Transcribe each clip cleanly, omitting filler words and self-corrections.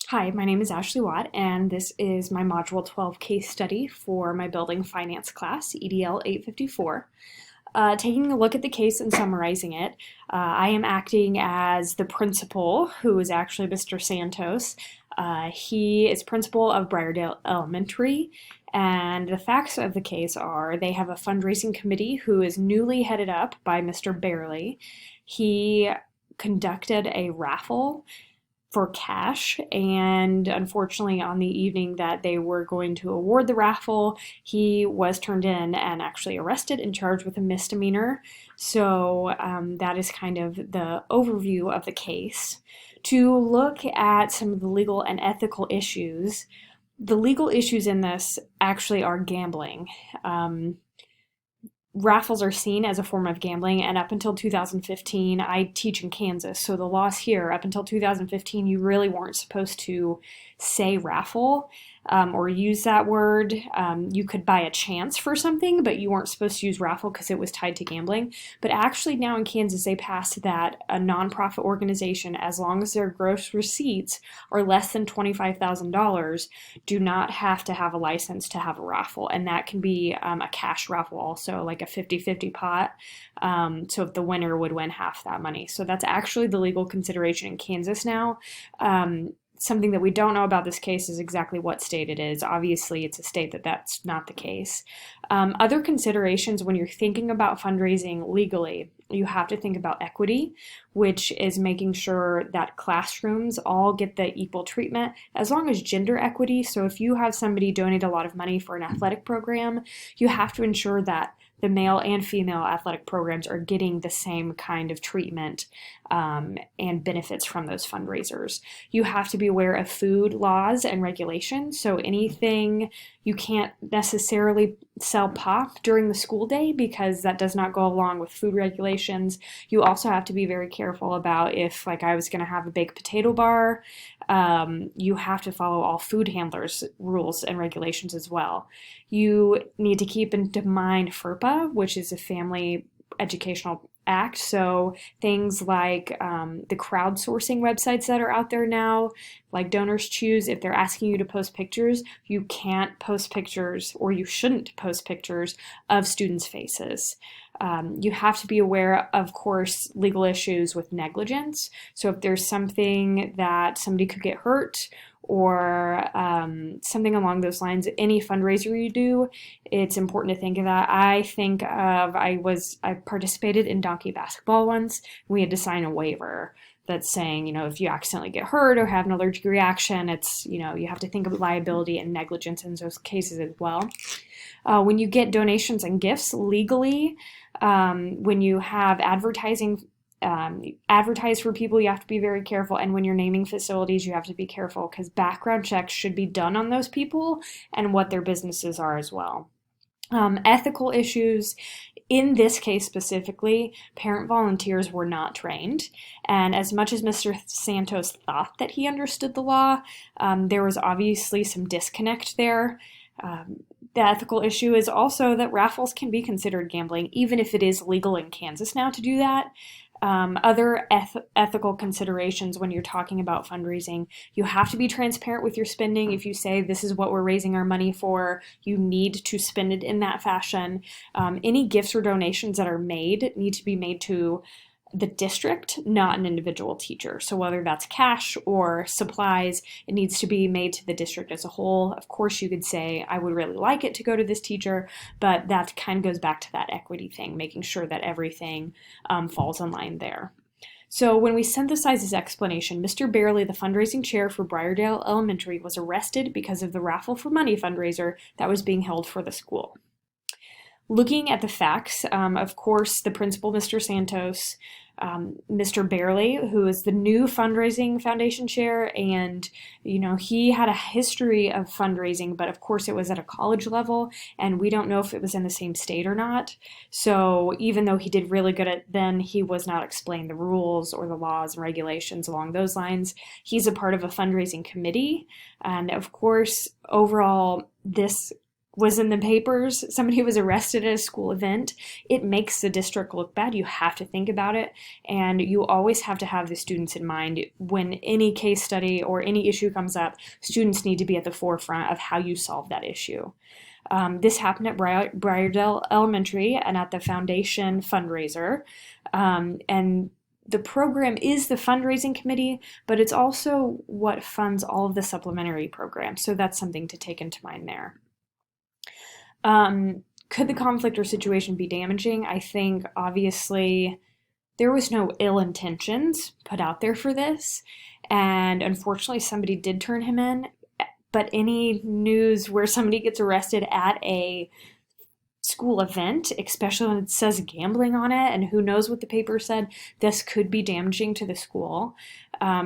Hi, my name is Ashley Watt, and this is my Module 12 case study for my building finance class, EDL 854. Taking a look at the case and summarizing it, I am acting as the principal, who is actually Mr. Santos. He is principal of Briardale Elementary, and the facts of the case are they have a fundraising committee who is newly headed up by Mr. Barely. He conducted a raffle for cash, and unfortunately on the evening that they were going to award the raffle, he was turned in and actually arrested and charged with a misdemeanor. So that is kind of the overview of the case. To look at some of the legal and ethical issues, the legal issues in this actually are gambling. Raffles are seen as a form of gambling, and up until 2015, I teach in Kansas, so the laws here, up until 2015, you really weren't supposed to say raffle or use that word. You could buy a chance for something, but you weren't supposed to use raffle because it was tied to gambling. But actually now in Kansas, they passed that a nonprofit organization, as long as their gross receipts are less than $25,000, do not have to have a license to have a raffle. And that can be a cash raffle also, like a 50-50 pot. So if the winner would win half that money. So that's actually the legal consideration in Kansas now. Something that we don't know about this case is exactly what state it is. Obviously, it's a state that's not the case. Other considerations when you're thinking about fundraising legally, you have to think about equity, which is making sure that classrooms all get the equal treatment, as long as gender equity. So if you have somebody donate a lot of money for an athletic program, you have to ensure that the male and female athletic programs are getting the same kind of treatment and benefits from those fundraisers. You have to be aware of food laws and regulations. So anything, you can't necessarily sell pop during the school day because that does not go along with food regulations. You also have to be very careful about if, like, I was going to have a baked potato bar, you have to follow all food handlers rules and regulations as well. You need to keep in mind FERPA, which is a Family Educational Act. So things like the crowdsourcing websites that are out there now, like Donors Choose, if they're asking you to post pictures, you can't post pictures, or you shouldn't post pictures of students' faces. You have to be aware, of course, legal issues with negligence. So if there's something that somebody could get hurt or something along those lines, any fundraiser you do, it's important to think of that. I participated in donkey basketball once. We had to sign a waiver that's saying, if you accidentally get hurt or have an allergic reaction, it's, you have to think of liability and negligence in those cases as well. When you get donations and gifts legally, when you have advertising, advertise for people, you have to be very careful. And when you're naming facilities, you have to be careful because background checks should be done on those people and what their businesses are as well. Ethical issues. In this case specifically, parent volunteers were not trained. And as much as Mr. Santos thought that he understood the law, there was obviously some disconnect there. The ethical issue is also that raffles can be considered gambling, even if it is legal in Kansas now to do that. Other ethical considerations when you're talking about fundraising, you have to be transparent with your spending. If you say this is what we're raising our money for, you need to spend it in that fashion. Any gifts or donations that are made need to be made to the district, not an individual teacher. So whether that's cash or supplies, it needs to be made to the district as a whole. Of course, you could say, I would really like it to go to this teacher, but that kind of goes back to that equity thing, making sure that everything falls in line there. So when we synthesize this explanation, Mr. Barely, the fundraising chair for Briardale Elementary, was arrested because of the raffle-for-money fundraiser that was being held for the school. Looking at the facts, of course, the principal, Mr. Santos, Mr. Barely, who is the new fundraising foundation chair, and he had a history of fundraising, but of course it was at a college level, and we don't know if it was in the same state or not. So even though he did really good at then, he was not explained the rules or the laws and regulations along those lines. He's a part of a fundraising committee, and of course, overall, this was in the papers, somebody was arrested at a school event, it makes the district look bad. You have to think about it, and you always have to have the students in mind. When any case study or any issue comes up, students need to be at the forefront of how you solve that issue. This happened at Briardale Elementary and at the foundation fundraiser. And the program is the fundraising committee, but it's also what funds all of the supplementary programs. So that's something to take into mind there. Could the conflict or situation be damaging? I think obviously there was no ill intentions put out there for this, and unfortunately somebody did turn him in. But any news where somebody gets arrested at a school event, especially when it says gambling on it, and who knows what the paper said, this could be damaging to the school.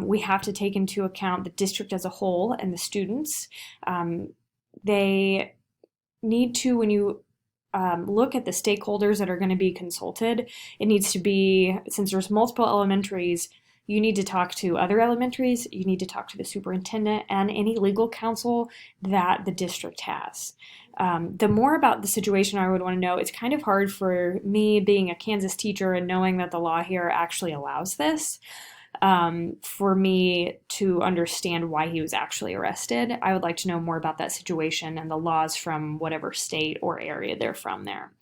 We have to take into account the district as a whole and the students. They need to, when you look at the stakeholders that are going to be consulted, it needs to be, since there's multiple elementaries, you need to talk to other elementaries, you need to talk to the superintendent and any legal counsel that the district has. The more about the situation I would want to know, it's kind of hard for me being a Kansas teacher and knowing that the law here actually allows this, for me to understand why he was actually arrested. I would like to know more about that situation and the laws from whatever state or area they're from there.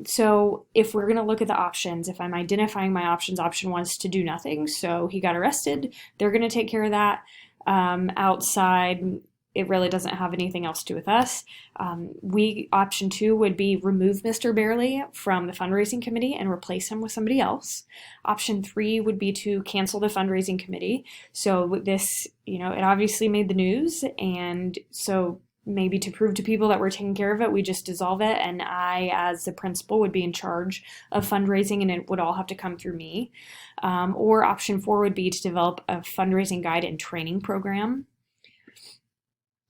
So if we're going to look at the options, if I'm identifying my options, option 1 is to do nothing. So he got arrested. They're going to take care of that. Outside, it really doesn't have anything else to do with us. Option 2 would be remove Mr. Barely from the fundraising committee and replace him with somebody else. Option 3 would be to cancel the fundraising committee. So this, it obviously made the news, and so maybe to prove to people that we're taking care of it, we just dissolve it, and I, as the principal, would be in charge of fundraising, and it would all have to come through me. Or option 4 would be to develop a fundraising guide and training program.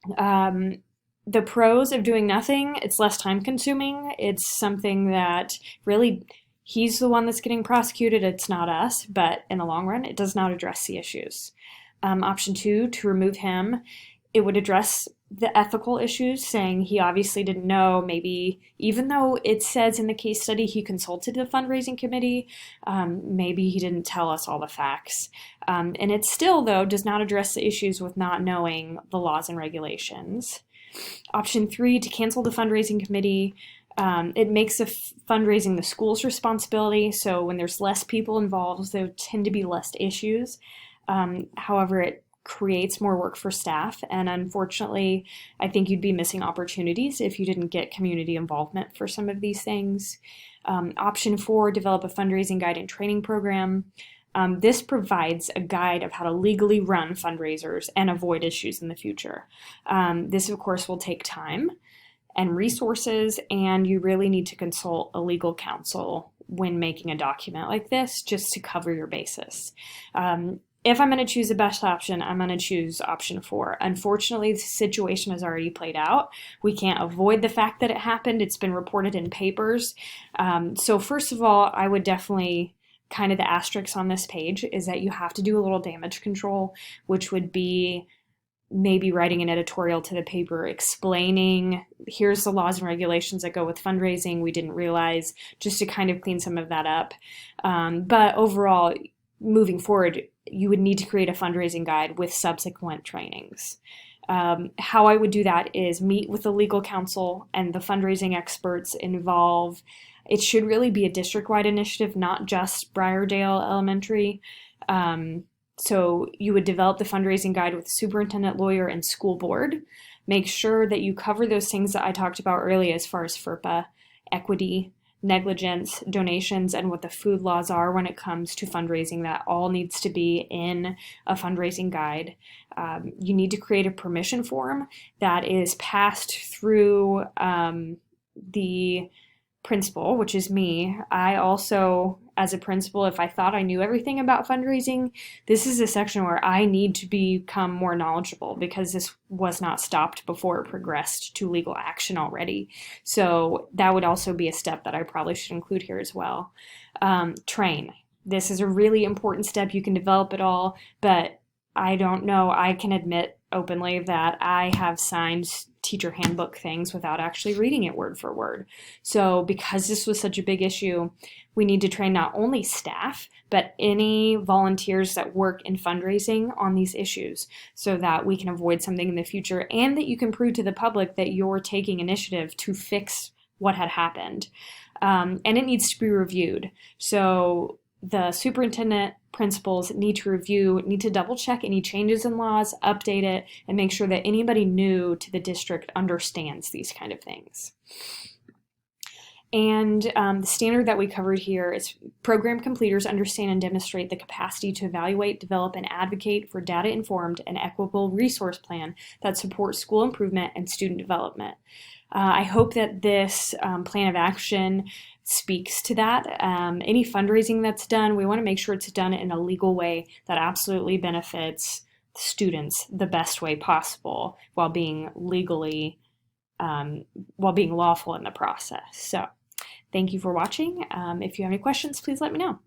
The pros of doing nothing, it's less time consuming. It's something that really, he's the one that's getting prosecuted, it's not us, but in the long run, it does not address the issues. Option 2, to remove him, it would address the ethical issues, saying he obviously didn't know, maybe even though it says in the case study he consulted the fundraising committee, maybe he didn't tell us all the facts. And it still, though, does not address the issues with not knowing the laws and regulations. Option 3, to cancel the fundraising committee. It makes the fundraising the school's responsibility, so when there's less people involved, there tend to be less issues. However, it creates more work for staff, and unfortunately, I think you'd be missing opportunities if you didn't get community involvement for some of these things. Option 4, develop a fundraising guide and training program. This provides a guide of how to legally run fundraisers and avoid issues in the future. This, of course, will take time and resources, and you really need to consult a legal counsel when making a document like this, just to cover your basis. If I'm going to choose the best option, I'm going to choose option 4. Unfortunately, the situation has already played out. We can't avoid the fact that it happened. It's been reported in papers. So first of all, I would definitely, kind of the asterisk on this page is that you have to do a little damage control, which would be maybe writing an editorial to the paper explaining, here's the laws and regulations that go with fundraising. We didn't realize, just to kind of clean some of that up. But overall, moving forward, you would need to create a fundraising guide with subsequent trainings. How I would do that is meet with the legal counsel and the fundraising experts involved. It should really be a district-wide initiative, not just Briardale Elementary. So you would develop the fundraising guide with the superintendent, lawyer, and school board. Make sure that you cover those things that I talked about earlier as far as FERPA, equity, negligence, donations, and what the food laws are when it comes to fundraising. That all needs to be in a fundraising guide. You need to create a permission form that is passed through the principal, which is me. I also, as a principal, if I thought I knew everything about fundraising, this is a section where I need to become more knowledgeable, because this was not stopped before it progressed to legal action already. So that would also be a step that I probably should include here as well. Train. This is a really important step. You can develop it all, but I don't know. I can admit openly that I have signed teacher handbook things without actually reading it word for word. So because this was such a big issue, we need to train not only staff, but any volunteers that work in fundraising on these issues so that we can avoid something in the future and that you can prove to the public that you're taking initiative to fix what had happened. And it needs to be reviewed. So the superintendent, principals need to double check any changes in laws, update it, and make sure that anybody new to the district understands these kind of things. And the standard that we covered here is program completers understand and demonstrate the capacity to evaluate, develop, and advocate for data-informed and equitable resource plan that supports school improvement and student development. I hope that this plan of action speaks to that. Any fundraising that's done, we want to make sure it's done in a legal way that absolutely benefits students the best way possible while being legally, while being lawful in the process. So thank you for watching. If you have any questions, please let me know.